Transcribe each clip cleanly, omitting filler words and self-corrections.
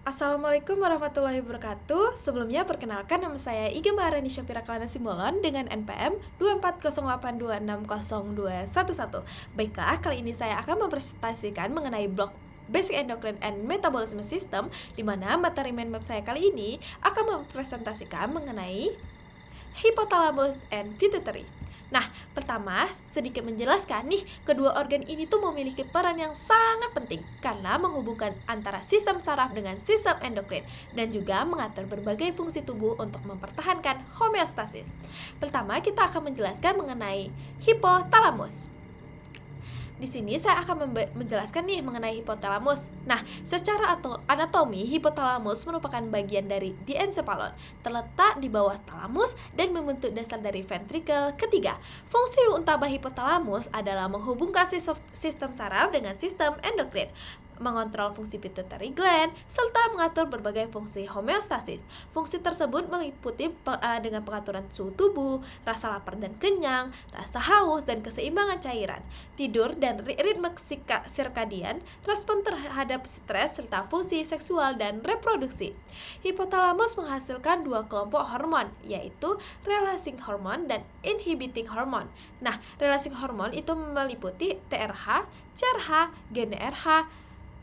Assalamualaikum warahmatullahi wabarakatuh. Sebelumnya perkenalkan nama saya Iga Maharani Syafira Kelana Simbolon dengan NPM 24082602111. Baiklah, kali ini saya akan mempresentasikan mengenai blok Basic Endocrine and Metabolism System, di mana materi main map saya kali ini akan mempresentasikan mengenai hypothalamus and pituitary. Nah, pertama sedikit menjelaskan nih, kedua organ ini tuh memiliki peran yang sangat penting karena menghubungkan antara sistem saraf dengan sistem endokrin dan juga mengatur berbagai fungsi tubuh untuk mempertahankan homeostasis. Pertama, kita akan menjelaskan mengenai hipotalamus. Di sini saya akan menjelaskan nih mengenai hipotalamus. Nah, secara anatomi, hipotalamus merupakan bagian dari diencephalon, terletak di bawah talamus dan membentuk dasar dari ventrikel ketiga. Fungsi utama hipotalamus adalah menghubungkan sistem saraf dengan sistem endokrin, mengontrol fungsi pituitary gland, serta mengatur berbagai fungsi homeostasis. Fungsi tersebut meliputi dengan pengaturan suhu tubuh, rasa lapar dan kenyang, rasa haus dan keseimbangan cairan, tidur dan ritme sirkadian, respon terhadap stres, serta fungsi seksual dan reproduksi. Hipotalamus menghasilkan dua kelompok hormon, yaitu releasing hormone dan inhibiting hormone. Nah, releasing hormone itu meliputi TRH, CRH, GnRH,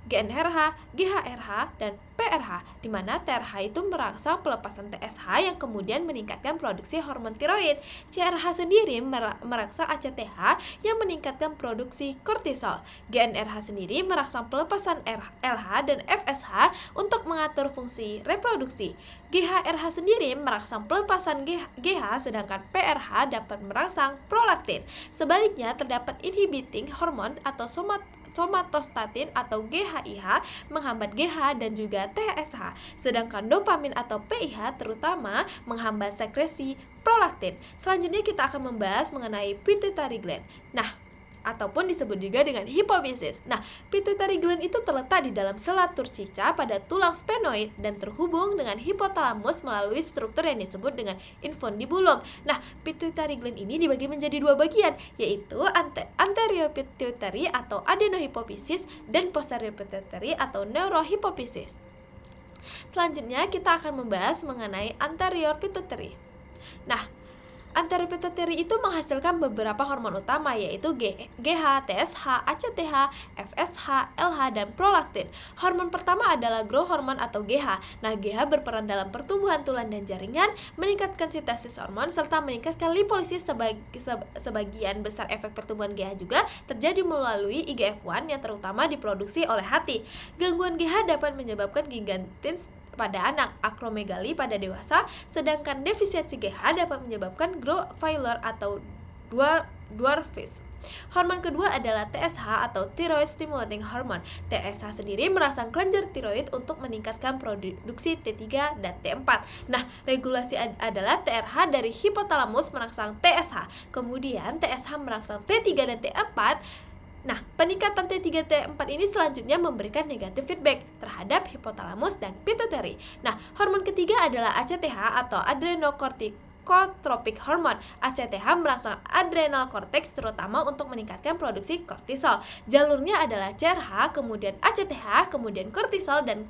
GHRH, dan PRH, di mana TRH itu merangsang pelepasan TSH yang kemudian meningkatkan produksi hormon tiroid. CRH sendiri merangsang ACTH yang meningkatkan produksi kortisol. GnRH sendiri merangsang pelepasan LH dan FSH untuk mengatur fungsi reproduksi. GHRH sendiri merangsang pelepasan GH, sedangkan PRH dapat merangsang prolaktin. Sebaliknya, terdapat inhibiting hormone atau somatostatin atau GHIH menghambat GH dan juga TSH, sedangkan dopamin atau PIH terutama menghambat sekresi prolaktin. Selanjutnya kita akan membahas mengenai pituitary gland. Nah, ataupun disebut juga dengan hipofisis. Nah, pituitary gland itu terletak di dalam selat Turcica pada tulang sphenoid dan terhubung dengan hipotalamus melalui struktur yang disebut dengan infundibulum. Nah, pituitary gland ini dibagi menjadi dua bagian, yaitu anterior pituitary atau adenohipofisis dan posterior pituitary atau neurohipofisis. Selanjutnya kita akan membahas mengenai anterior pituitary. Nah, anterior pituitary itu menghasilkan beberapa hormon utama, yaitu GH, TSH, ACTH, FSH, LH, dan prolaktin. Hormon pertama adalah growth hormone atau GH. Nah, GH berperan dalam pertumbuhan tulang dan jaringan, meningkatkan sintesis hormon, serta meningkatkan lipolisis. Sebagian besar efek pertumbuhan GH juga terjadi melalui IGF-1 yang terutama diproduksi oleh hati. Gangguan GH dapat menyebabkan gigantism pada anak, akromegali pada dewasa, sedangkan defisiensi GH dapat menyebabkan growth failure atau dwarfism. Hormon kedua adalah TSH atau thyroid stimulating hormone. TSH sendiri merangsang kelenjar tiroid untuk meningkatkan produksi T3 dan T4. Nah, regulasi adalah TRH dari hipotalamus merangsang TSH, kemudian TSH merangsang T3 dan T4. Nah, peningkatan T3 T4 ini selanjutnya memberikan negatif feedback terhadap hipotalamus dan pituitary. Nah, hormon ketiga adalah ACTH atau adrenocorticotropic hormone. ACTH merangsang adrenal cortex terutama untuk meningkatkan produksi kortisol. Jalurnya adalah CRH, kemudian ACTH, kemudian kortisol dan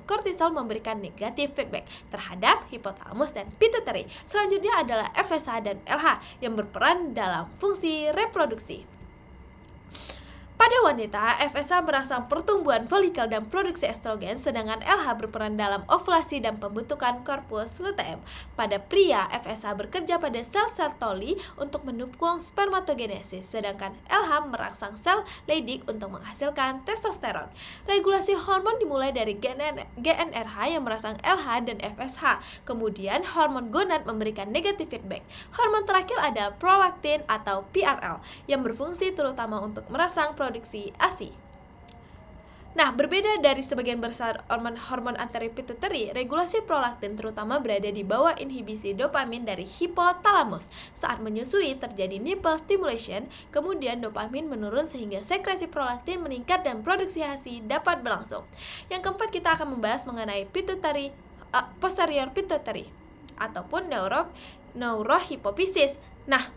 kortisol memberikan negatif feedback terhadap hipotalamus dan pituitary. Selanjutnya adalah FSH dan LH yang berperan dalam fungsi reproduksi. Pada wanita, FSH merangsang pertumbuhan folikel dan produksi estrogen, sedangkan LH berperan dalam ovulasi dan pembentukan korpus luteum. Pada pria, FSH bekerja pada sel-sel Tolli untuk mendukung spermatogenesis, sedangkan LH merangsang sel Leydig untuk menghasilkan testosteron. Regulasi hormon dimulai dari GnRH yang merangsang LH dan FSH, kemudian hormon gonad memberikan negatif feedback. Hormon terakhir adalah prolaktin atau PRL yang berfungsi terutama untuk merangsang produksi ASI. Nah, berbeda dari sebagian besar hormon anterior pituitary, regulasi prolaktin terutama berada di bawah inhibisi dopamin dari hipotalamus. Saat menyusui terjadi nipple stimulation, kemudian dopamin menurun sehingga sekresi prolaktin meningkat dan produksi ASI dapat berlangsung. Yang keempat, kita akan membahas mengenai posterior pituitary ataupun neurohipofisis. Nah,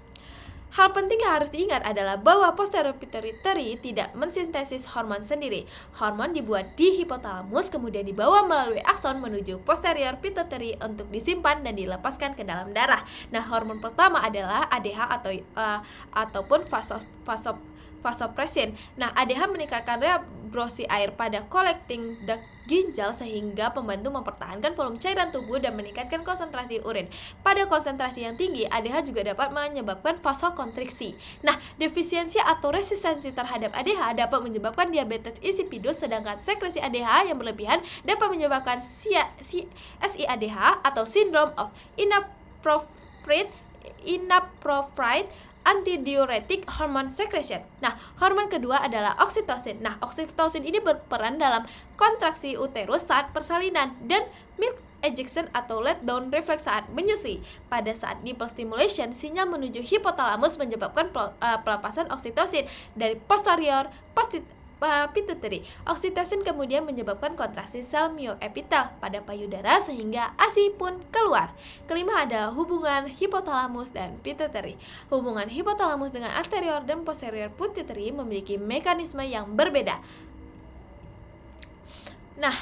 Hal penting yang harus diingat adalah bahwa posterior pituitary tidak mensintesis hormon sendiri. Hormon dibuat di hipotalamus kemudian dibawa melalui akson menuju posterior pituitary untuk disimpan dan dilepaskan ke dalam darah. Nah, hormon pertama adalah ADH ataupun vasopressin. Nah, ADH meningkatkan rebrosi air pada collecting duct ginjal sehingga membantu mempertahankan volume cairan tubuh dan meningkatkan konsentrasi urin. Pada konsentrasi yang tinggi, ADH juga dapat menyebabkan vasokonstriksi. Nah, defisiensi atau resistensi terhadap ADH dapat menyebabkan diabetes insipidus, sedangkan sekresi ADH yang berlebihan dapat menyebabkan SIADH atau Syndrome of Inappropriate Antidiuretic Hormone Secretion. Nah, hormon kedua adalah oksitosin. Nah, oksitosin ini berperan dalam kontraksi uterus saat persalinan dan milk ejection atau let down reflex saat menyusui. Pada saat nipple stimulation, sinyal menuju hipotalamus menyebabkan pelepasan oksitosin dari posterior pituitary. Oksitosin kemudian menyebabkan kontraksi sel myoepitel pada payudara sehingga ASI pun keluar. Kelima ada hubungan hipotalamus dan pituitary. Hubungan hipotalamus dengan anterior dan posterior pituitary memiliki mekanisme yang berbeda. Nah,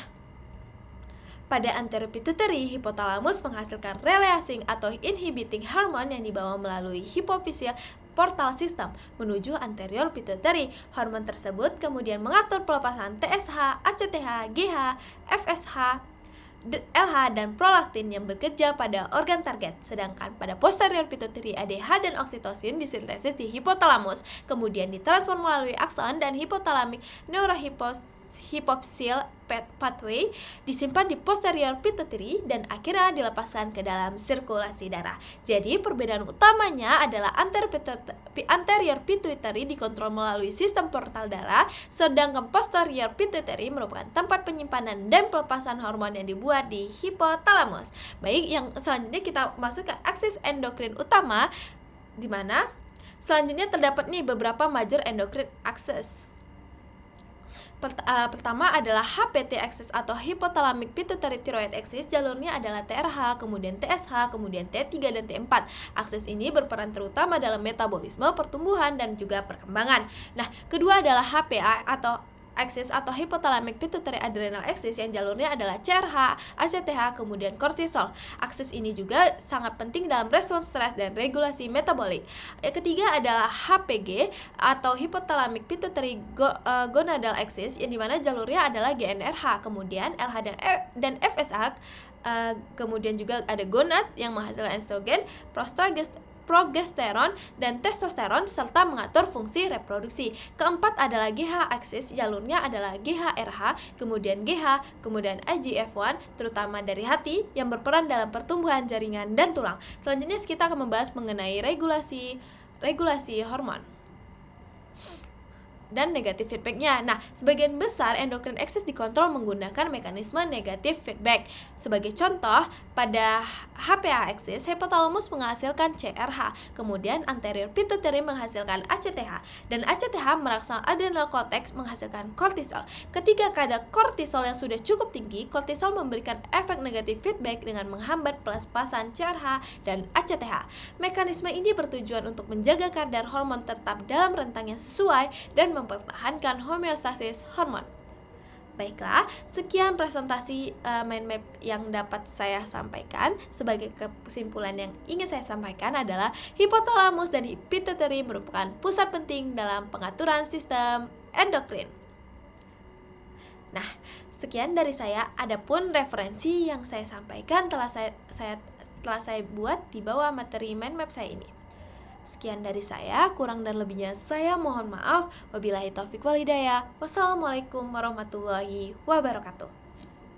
pada anterior pituitary, hipotalamus menghasilkan releasing atau inhibiting hormone yang dibawa melalui hipofisial portal system menuju anterior pituitary. Hormon tersebut kemudian mengatur pelepasan TSH, ACTH, GH, FSH, LH, dan prolaktin yang bekerja pada organ target. Sedangkan pada posterior pituitary, ADH dan oksitosin disintesis di hipotalamus, kemudian ditransfer melalui akson dan hipothalamic neurohypophyseal pathway, disimpan di posterior pituitary dan akhirnya dilepaskan ke dalam sirkulasi darah. Jadi perbedaan utamanya adalah anterior pituitary dikontrol melalui sistem portal darah, sedangkan posterior pituitary merupakan tempat penyimpanan dan pelepasan hormon yang dibuat di hipotalamus. Baik, yang selanjutnya kita masuk ke aksis endokrin utama, di mana selanjutnya terdapat nih beberapa major endocrine axis. Pertama adalah HPT axis atau hypothalamic pituitary thyroid axis. Jalurnya adalah TRH, kemudian TSH, kemudian T3 dan T4. Akses ini berperan terutama dalam metabolisme, pertumbuhan, dan juga perkembangan. Nah, kedua adalah HPA atau axis atau hypothalamic pituitary adrenal axis yang jalurnya adalah CRH, ACTH, kemudian kortisol. Akses ini juga sangat penting dalam respons stres dan regulasi metabolik. Ketiga adalah HPG atau hypothalamic pituitary gonadal axis yang dimana jalurnya adalah GnRH, kemudian LH dan FSH. Kemudian juga ada gonad yang menghasilkan estrogen, progesteron, dan testosteron serta mengatur fungsi reproduksi. Keempat adalah GH axis, jalurnya adalah GHRH, kemudian GH, kemudian IGF-1 terutama dari hati yang berperan dalam pertumbuhan jaringan dan tulang. Selanjutnya kita akan membahas mengenai regulasi hormon dan negatif feedbacknya. Nah, sebagian besar endocrine axis dikontrol menggunakan mekanisme negatif feedback. Sebagai contoh, pada HPA axis, hypothalamus menghasilkan CRH, kemudian anterior pituitary menghasilkan ACTH, dan ACTH merangsang adrenal cortex menghasilkan kortisol. Ketika kadar kortisol yang sudah cukup tinggi, kortisol memberikan efek negatif feedback dengan menghambat pelepasan CRH dan ACTH. Mekanisme ini bertujuan untuk menjaga kadar hormon tetap dalam rentang yang sesuai dan mempertahankan homeostasis hormon. Baiklah, sekian presentasi mind map yang dapat saya sampaikan. Sebagai kesimpulan yang ingin saya sampaikan adalah hipotalamus dan pituitary merupakan pusat penting dalam pengaturan sistem endokrin. Nah, sekian dari saya. Adapun referensi yang saya sampaikan telah saya buat di bawah materi mind map saya ini. Sekian dari saya, kurang dan lebihnya saya mohon maaf. Wabillahi taufiq wal hidayah. Wassalamualaikum warahmatullahi wabarakatuh.